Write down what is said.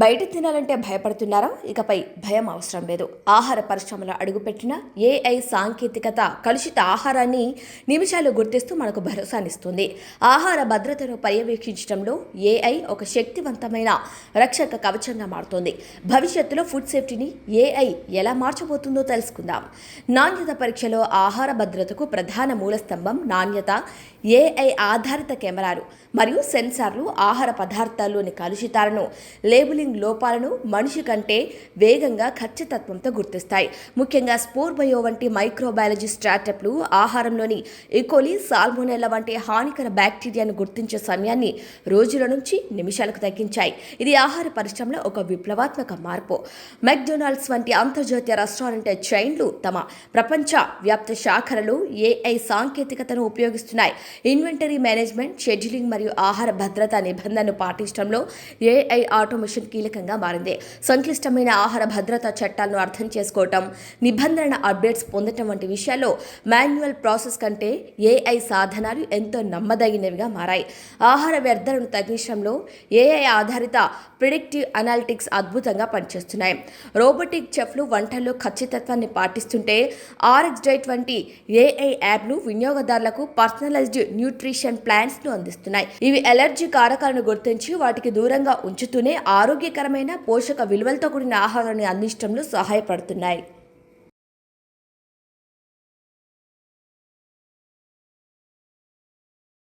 బయట తినాలంటే భయపడుతున్నారా? ఇకపై భయం అవసరం లేదు. ఆహార పరిశ్రమలో అడుగుపెట్టిన ఏఐ సాంకేతికత కలుషిత ఆహారాన్ని నిమిషాలు గుర్తిస్తూ మనకు భరోసానిస్తుంది. ఆహార భద్రతను పర్యవేక్షించడంలో ఏఐ ఒక శక్తివంతమైన రక్షక కవచంగా మారుతోంది. భవిష్యత్తులో ఫుడ్ సేఫ్టీని ఏఐ ఎలా మార్చబోతుందో తెలుసుకుందాం. నాణ్యత పరీక్షలో ఆహార భద్రతకు ప్రధాన మూలస్తంభం నాణ్యత. ఏఐ ఆధారిత కెమెరాలు మరియు సెన్సార్లు ఆహార పదార్థాల్లోని కలుషితాలను, లేబులింగ్ లోపాలను మనిషి కంటే వేగంగా ఖచ్చితత్వంతో గుర్తిస్తాయి. ముఖ్యంగా స్పోర్ బయో వంటి మైక్రోబయాలజీ స్టార్టప్లు ఆహారంలోని ఈకోలి, సాల్మోనెల్లా వంటి హానికర బ్యాక్టీరియాను గుర్తించే సమయాన్ని రోజుల నుంచి నిమిషాలకు తగ్గించాయి. ఇది ఆహార పరిశ్రమలో ఒక విప్లవాత్మక మార్పు. మెక్డొనాల్డ్స్ వంటి అంతర్జాతీయ రెస్టారెంట్ చైన్లు తమ ప్రపంచ వ్యాప్త శాఖలలో ఏఐ సాంకేతికతను ఉపయోగిస్తున్నాయి. ఇన్వెంటరీ మేనేజ్మెంట్, షెడ్యూలింగ్ మరియు ఆహార భద్రతా నిబంధనలు పాటించడంలో ఏఐ ఆటోమేషన్ కీలకంగా మారింది. సంక్లిష్టమైన ఆహార భద్రతా చట్టాలను అర్థం చేసుకోవటం, నిబంధన అప్డేట్స్ పొందటం వంటి విషయాల్లో మాన్యువల్ ప్రాసెస్ కంటే ఏఐ సాధనాలు ఎంతో నమ్మదగినవిగా మారాయి. ఆహార వ్యర్థాలను తగ్గించడంలో ఏఐ ఆధారిత ప్రిడిక్టివ్ అనాలిటిక్స్ అద్భుతంగా పనిచేస్తున్నాయి. రోబోటిక్ చెఫ్లు వంటల్లో ఖచ్చితత్వాన్ని పాటిస్తుంటే ఆర్ఎక్స్ డైట్ వంటి ఏఐ యాప్లు వినియోగదారులకు పర్సనలైజ్డ్ న్యూట్రిషన్ ప్లాన్స్ను అందిస్తున్నాయి. ఇవి ఎలర్జీ కారకాలను గుర్తించి వాటికి దూరంగా ఉంచుతూనే ఆరోగ్యకరమైన పోషక విలువలతో కూడిన ఆహారాన్ని అందించడంలో సహాయపడుతున్నాయి.